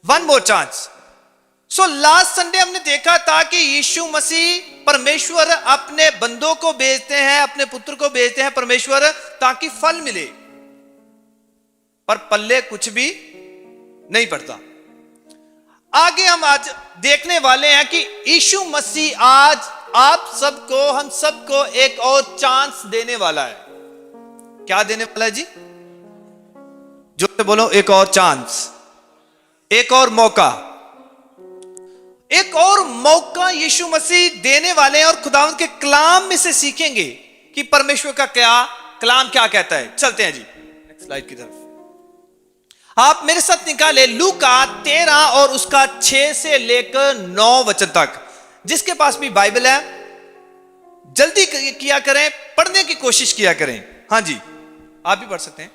One more chance. So last Sunday हमने देखा था कि यीशु मसीह परमेश्वर अपने बंदों को भेजते हैं, अपने पुत्र को भेजते हैं परमेश्वर, ताकि फल मिले, पर पल्ले कुछ भी नहीं पड़ता। आगे हम आज देखने वाले हैं कि यीशु मसीह आज आप सबको, हम सबको एक और चांस देने वाला है। क्या देने वाला है जी? जो से बोलो, एक और चांस, एक और मौका। एक और मौका यीशु मसीह देने वाले हैं और खुदावंद के कलाम में से सीखेंगे कि परमेश्वर का क्या कलाम क्या कहता है। चलते हैं जी नेक्स्ट स्लाइड की तरफ। आप मेरे साथ निकाले लूका 13 और उसका 6 से लेकर 9 वचन तक। जिसके पास भी बाइबल है जल्दी किया करें, पढ़ने की कोशिश किया करें। हाँ जी, आप भी पढ़ सकते हैं।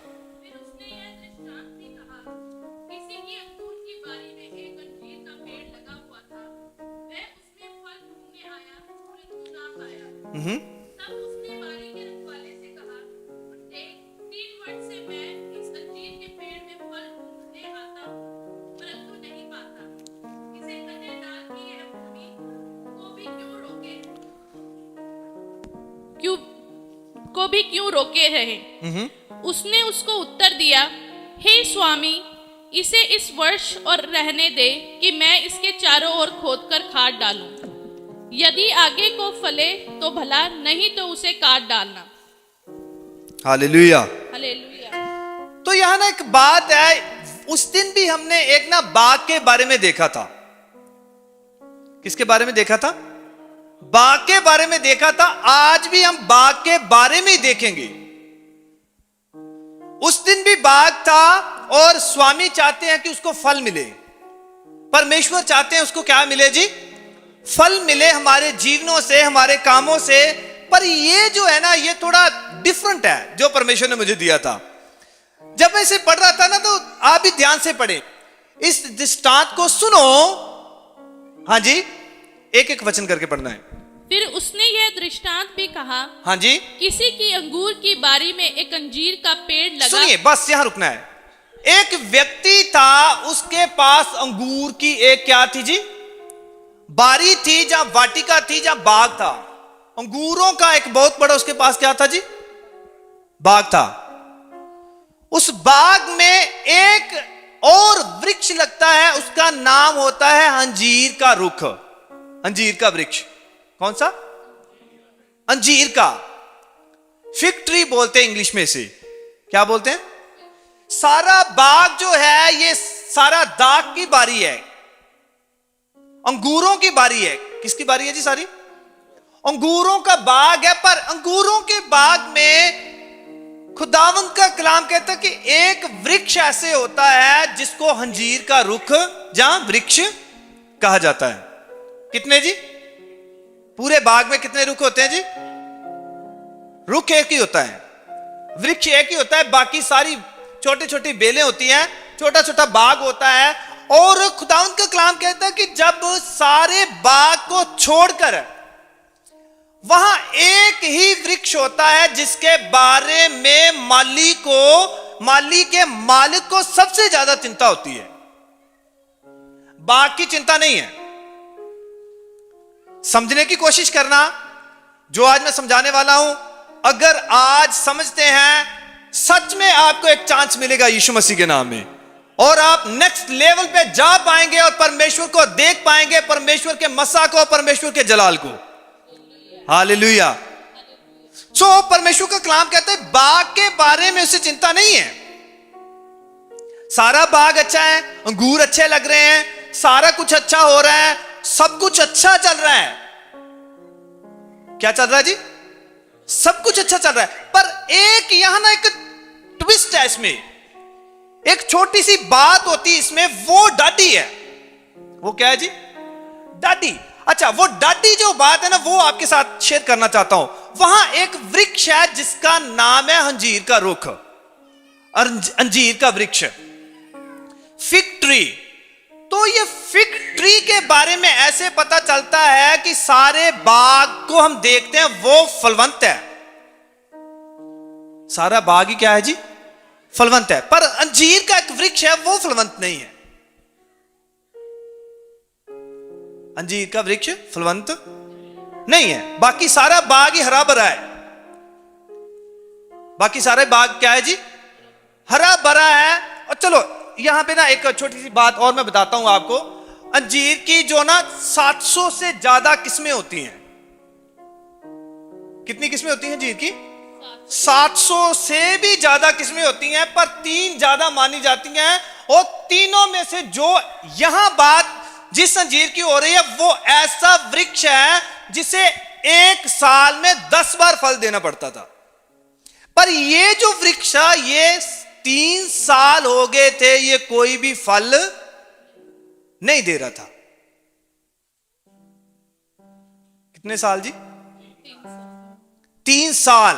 तब उसने बारी के रखवाले से कहा, देख, 3 वर्ष से मैं इस अंजीर के पेड़ में फल ढूंढने आता हूँ, परंतु नहीं पाता। इसे कन्यादान की यह भूमि को भी क्यों रोके रहे? उसने उसको उत्तर दिया, हे स्वामी, इसे इस वर्ष और रहने दे कि मैं इसके चारों ओर खोदकर खाद डालूं। यदि आगे को फले तो भला, नहीं तो उसे काट डालना। Hallelujah, hallelujah. तो यहां ना एक बात है, उस दिन भी हमने एक ना बाग के बारे में देखा था। किसके बारे में देखा था? बाग के बारे में देखा था। आज भी हम बाग के बारे में ही देखेंगे। उस दिन भी बाग था और स्वामी चाहते हैं कि उसको फल मिले। परमेश्वर चाहते हैं उसको क्या मिले जी? फल मिले, हमारे जीवनों से, हमारे कामों से। पर ये जो है ना, ये थोड़ा डिफरेंट है जो परमेश्वर ने मुझे दिया था। जब मैं इसे पढ़ रहा था ना, तो आप भी ध्यान से पढ़े, इस दृष्टांत को सुनो। हाँ जी, एक एक वचन करके पढ़ना है। फिर उसने यह दृष्टांत भी कहा, हाँ जी, किसी की अंगूर की बारी में एक अंजीर का पेड़ लगा। सुनिए, बस यहां रुकना है। एक व्यक्ति था, उसके पास अंगूर की एक क्या थी जी? बारी थी, जहां वाटिका थी, जहां बाग था। अंगूरों का एक बहुत बड़ा उसके पास क्या था जी? बाग था। उस बाग में एक और वृक्ष लगता है, उसका नाम होता है अंजीर का रुख, अंजीर का वृक्ष। कौन सा? अंजीर का। फिग ट्री बोलते हैं इंग्लिश में से। क्या बोलते हैं? सारा बाग जो है, ये सारा दाग की बारी है, अंगूरों की बारी है। किसकी बारी है जी? सारी अंगूरों का बाग है। पर अंगूरों के बाग में खुदावंद का कलाम कहता है कि एक वृक्ष ऐसे होता है जिसको अंजीर का रुख, जहां वृक्ष कहा जाता है। कितने जी? पूरे बाग में कितने रुख होते हैं जी? रुख एक ही होता है, वृक्ष एक ही होता है। बाकी सारी छोटी छोटी बेलें होती हैं, छोटा छोटा बाग होता है। और खुदावंद का कलाम कहता है कि जब सारे बाग को छोड़कर वहां एक ही वृक्ष होता है जिसके बारे में माली के मालिक को सबसे ज्यादा चिंता होती है। बाग की चिंता नहीं है। समझने की कोशिश करना जो आज मैं समझाने वाला हूं। अगर आज समझते हैं, सच में आपको एक चांस मिलेगा यीशु मसीह के नाम में, और आप नेक्स्ट लेवल पे जा पाएंगे और परमेश्वर को देख पाएंगे, परमेश्वर के मसा को, परमेश्वर के जलाल को। हालेलुया। सो परमेश्वर का कलाम कहता है बाग के बारे में उसे चिंता नहीं है। सारा बाग अच्छा है, अंगूर अच्छे लग रहे हैं, सारा कुछ अच्छा हो रहा है, सब कुछ अच्छा चल रहा है। क्या चल रहा है जी? सब कुछ अच्छा चल रहा है। पर एक यहां ना एक ट्विस्ट है इसमें, एक छोटी सी बात होती है इसमें, वो डाडी है। वो क्या है जी? डाडी। अच्छा, वो डाडी जो बात है ना, वो आपके साथ शेयर करना चाहता हूं। वहां एक वृक्ष है जिसका नाम है अंजीर का रुख, अंजीर का वृक्ष, फिग ट्री। तो ये फिग ट्री के बारे में ऐसे पता चलता है कि सारे बाग को हम देखते हैं वो फलवंत है। सारा बाग ही क्या है जी? फलवंत है। पर अंजीर का एक वृक्ष है, वो फलवंत नहीं है। अंजीर का वृक्ष फलवंत नहीं है। बाकी सारा बाग ही हरा भरा है। बाकी सारे बाग क्या है जी? हरा भरा है। और चलो यहां पे ना एक छोटी सी बात और मैं बताता हूं आपको। अंजीर की जो ना 700 से ज्यादा किस्में होती हैं। कितनी किस्में होती हैं अंजीर की? 700 से भी ज्यादा किस्में होती हैं, पर 3 ज्यादा मानी जाती हैं। और तीनों में से जो यहां बात जिस अंजीर की हो रही है वो ऐसा वृक्ष है जिसे एक साल में 10 बार फल देना पड़ता था। पर ये जो वृक्ष है ये 3 साल हो गए थे, ये कोई भी फल नहीं दे रहा था। कितने साल जी? 3 साल।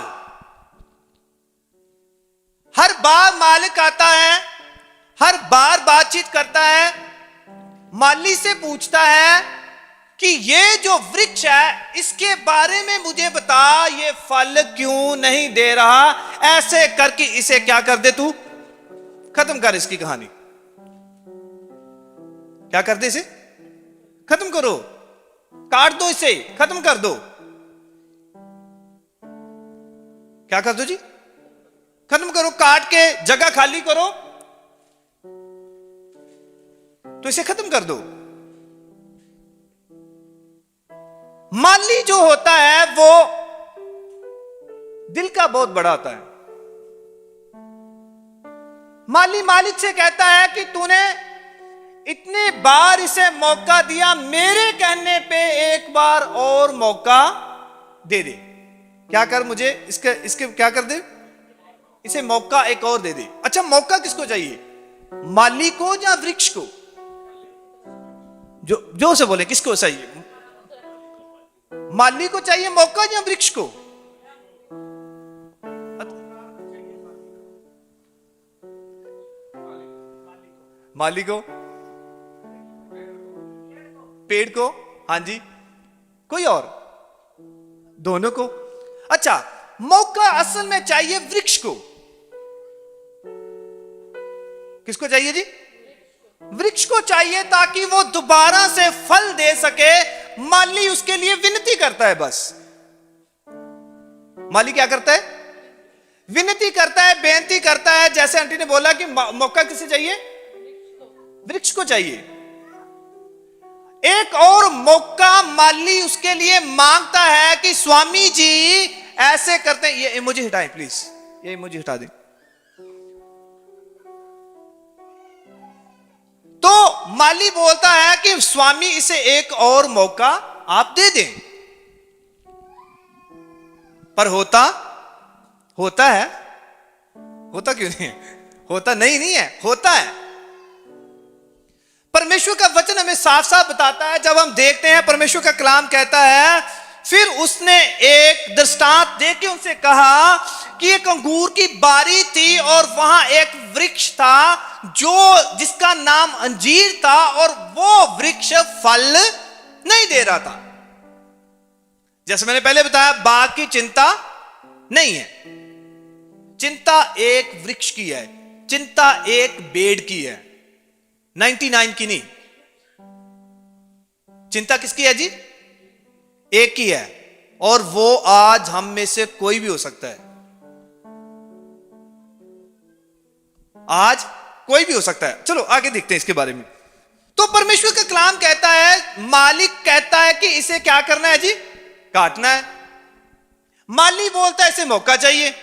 हर बार मालिक आता है, हर बार बातचीत करता है, माली से पूछता है कि ये जो वृक्ष है इसके बारे में मुझे बता, ये फल क्यों नहीं दे रहा। ऐसे करके इसे क्या कर दे, तू खत्म कर इसकी कहानी। क्या कर दे, इसे खत्म करो, काट दो, इसे खत्म कर दो। क्या कर दो जी? खत्म करो, काट के जगह खाली करो, तो इसे खत्म कर दो। माली जो होता है वो दिल का बहुत बड़ा होता है। माली मालिक से कहता है कि तूने इतने बार इसे मौका दिया, मेरे कहने पे एक बार और मौका दे दे। क्या कर, मुझे इसके क्या कर दे, इसे मौका एक और दे दे। अच्छा, मौका किसको चाहिए, माली को या वृक्ष को? जो से बोले किसको चाहिए? माली को चाहिए मौका या वृक्ष को? माली को, पेड़ को, हाँ जी, कोई और? दोनों को। अच्छा, मौका असल में चाहिए वृक्ष को। किसको चाहिए जी? वृक्ष को चाहिए, ताकि वो दोबारा से फल दे सके। माली उसके लिए विनती करता है बस। माली क्या करता है? विनती करता है, बेनती करता है। जैसे आंटी ने बोला कि मौका किसे चाहिए? वृक्ष को चाहिए। एक और मौका माली उसके लिए मांगता है कि स्वामी जी ऐसे करते हैं। ये मुझे हटाएं प्लीज, ये मुझे हटा दें। तो माली बोलता है कि स्वामी इसे एक और मौका आप दे दें। पर होता है, होता क्यों नहीं है? होता नहीं है, होता है। परमेश्वर का वचन हमें साफ साफ बताता है। जब हम देखते हैं परमेश्वर का कलाम कहता है, फिर उसने एक दृष्टांत देके उनसे कहा कि एक अंगूर की बारी थी और वहां एक वृक्ष था जिसका नाम अंजीर था, और वो वृक्ष फल नहीं दे रहा था। जैसे मैंने पहले बताया, बाग की चिंता नहीं है, चिंता एक वृक्ष की है, चिंता एक पेड़ की है, 99 की नहीं। चिंता किसकी है जी? एक ही है, और वो आज हम में से कोई भी हो सकता है। आज कोई भी हो सकता है। चलो आगे देखते हैं इसके बारे में। तो परमेश्वर का कलाम कहता है, मालिक कहता है कि इसे क्या करना है जी? काटना है। माली बोलता है इसे मौका चाहिए।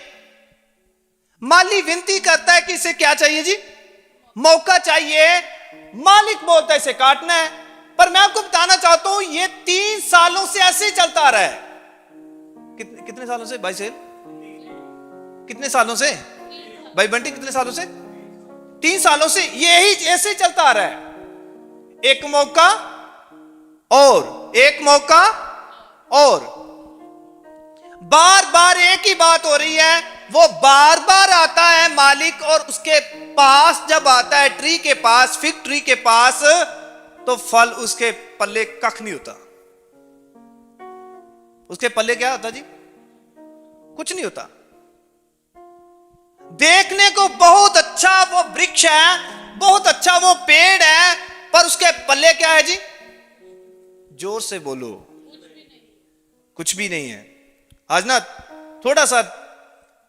माली विनती करता है कि इसे क्या चाहिए जी? मौका चाहिए। मालिक बोलता है इसे काटना है। पर मैं आपको बताना चाहता हूं, ये 3 सालों से ऐसे ही चलता आ रहा है। कितने सालों से भाई सेल? कितने सालों से भाई बंटी? कितने सालों से? 3 सालों से यही ऐसे ही चलता आ रहा है। एक मौका और एक मौका और बार बार एक ही बात हो रही है। वो बार बार आता है मालिक, और उसके पास जब आता है, ट्री के पास, फिग ट्री के पास, तो फल उसके पल्ले कख नहीं होता। उसके पल्ले क्या होता जी? कुछ नहीं होता। देखने को बहुत अच्छा वो वृक्ष है, बहुत अच्छा वो पेड़ है, पर उसके पल्ले क्या है जी? जोर से बोलो। कुछ भी नहीं है। आज ना थोड़ा सा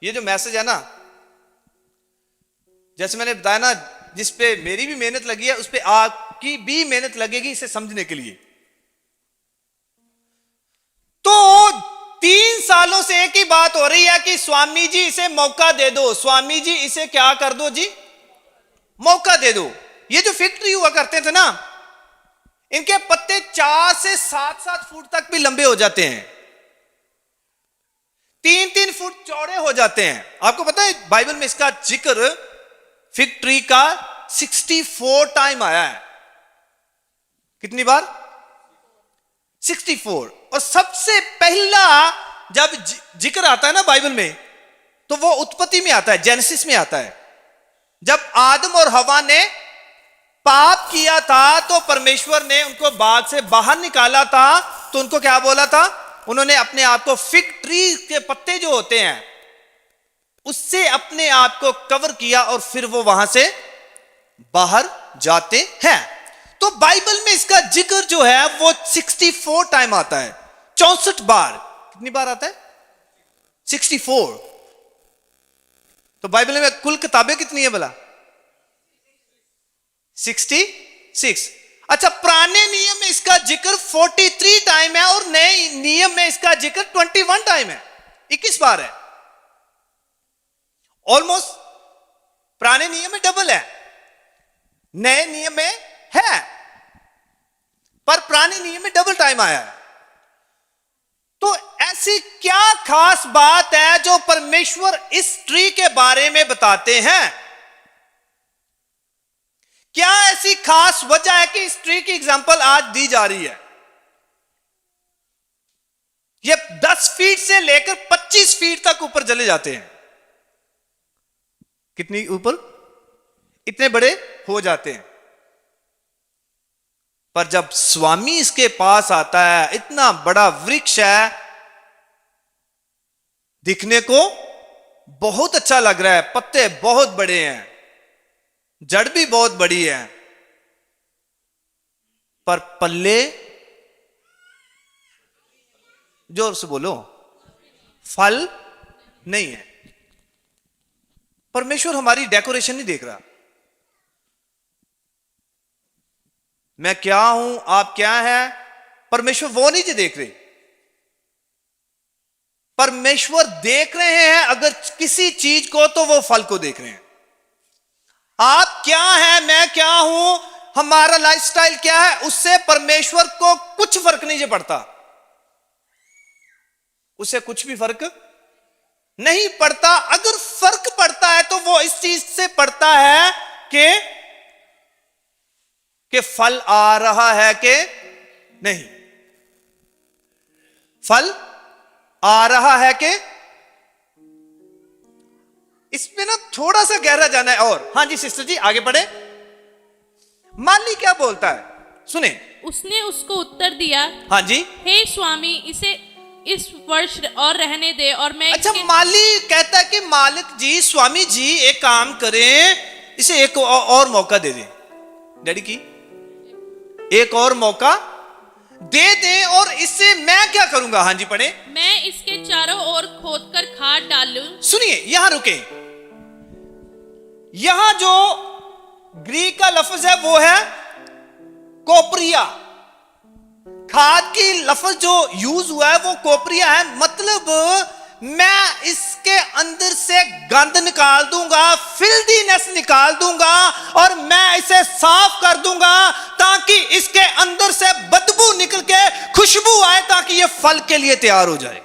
ये जो मैसेज है ना, जैसे मैंने बताया ना, जिस पे मेरी भी मेहनत लगी है उस पे आपकी भी मेहनत लगेगी इसे समझने के लिए। तो 3 सालों से एक ही बात हो रही है कि स्वामी जी इसे मौका दे दो, स्वामी जी इसे क्या कर दो जी, मौका दे दो। ये जो फिग ट्री हुआ करते थे ना, इनके पत्ते 4 से 7 फुट तक भी लंबे हो जाते हैं, 3 फुट चौड़े हो जाते हैं। आपको पता है बाइबल में इसका जिक्र फिग ट्री का 64 टाइम आया है। कितनी बार? 64। और सबसे पहला जब जिक्र आता है ना बाइबल में, तो वो उत्पत्ति में आता है, जेनेसिस में आता है। जब आदम और हवा ने पाप किया था तो परमेश्वर ने उनको बाग से बाहर निकाला था, तो उनको क्या बोला था? उन्होंने अपने आप को फिग ट्री के पत्ते जो होते हैं उससे अपने आप को कवर किया और फिर वो वहां से बाहर जाते हैं। तो बाइबल में इसका जिक्र जो है वो 64 टाइम आता है, 64 बार। कितनी बार आता है? 64। तो बाइबल में कुल किताबें कितनी है भला? 66। अच्छा, पुराने नियम में इसका जिक्र 43 टाइम है और नए नियम में इसका जिक्र 21 टाइम है, 21 बार है। ऑलमोस्ट पुराने नियम में डबल है, नए नियम में है, पर पुराने नियम में डबल टाइम आया है। तो ऐसी क्या खास बात है जो परमेश्वर इस ट्री के बारे में बताते हैं? क्या ऐसी खास वजह है कि इस ट्री की एग्जांपल आज दी जा रही है? ये 10 फीट से लेकर 25 फीट तक ऊपर चले जाते हैं। कितनी ऊपर? इतने बड़े हो जाते हैं। पर जब स्वामी इसके पास आता है, इतना बड़ा वृक्ष है, दिखने को बहुत अच्छा लग रहा है, पत्ते बहुत बड़े हैं, जड़ भी बहुत बड़ी है, पर पल्ले, जोर से बोलो, फल नहीं है। परमेश्वर हमारी डेकोरेशन नहीं देख रहा। मैं क्या हूं, आप क्या हैं, परमेश्वर वो नहीं देख रहे। परमेश्वर देख रहे हैं अगर किसी चीज को, तो वो फल को देख रहे हैं। आप क्या हैं, मैं क्या हूं, हमारा लाइफस्टाइल क्या है, उससे परमेश्वर को कुछ फर्क नहीं पड़ता। उसे कुछ भी फर्क नहीं पड़ता। अगर फर्क पड़ता है तो वो इस चीज से पड़ता है कि फल आ रहा है कि नहीं, फल आ रहा है कि। इसमें ना थोड़ा सा गहरा जाना है। और हाँ जी सिस्टर जी, आगे बढ़े। माली क्या बोलता है, सुने। उसने उसको उत्तर दिया, हाँ जी, हे स्वामी, इसे इस वर्ष और रहने दे और मैं अच्छा, माली कहता है कि मालिक जी, स्वामी जी एक काम करें, इसे एक और मौका दे दें। डैडी की एक और मौका दे दें, और इससे मैं क्या करूंगा? हाँ जी पढ़े। मैं इसके चारों ओर खोदकर खाद डालूं। सुनिए, यहां रुके। यहां जो ग्रीक का लफ्ज है वो है कोपरिया। खाद की लफ्ज जो यूज हुआ है वो कोपरिया है। मतलब मैं इसके अंदर से गंद निकाल दूंगा, फिल्दीनेस निकाल दूंगा, और मैं इसे साफ कर दूंगा ताकि इसके अंदर से बदबू निकल के खुशबू आए, ताकि ये फल के लिए तैयार हो जाए।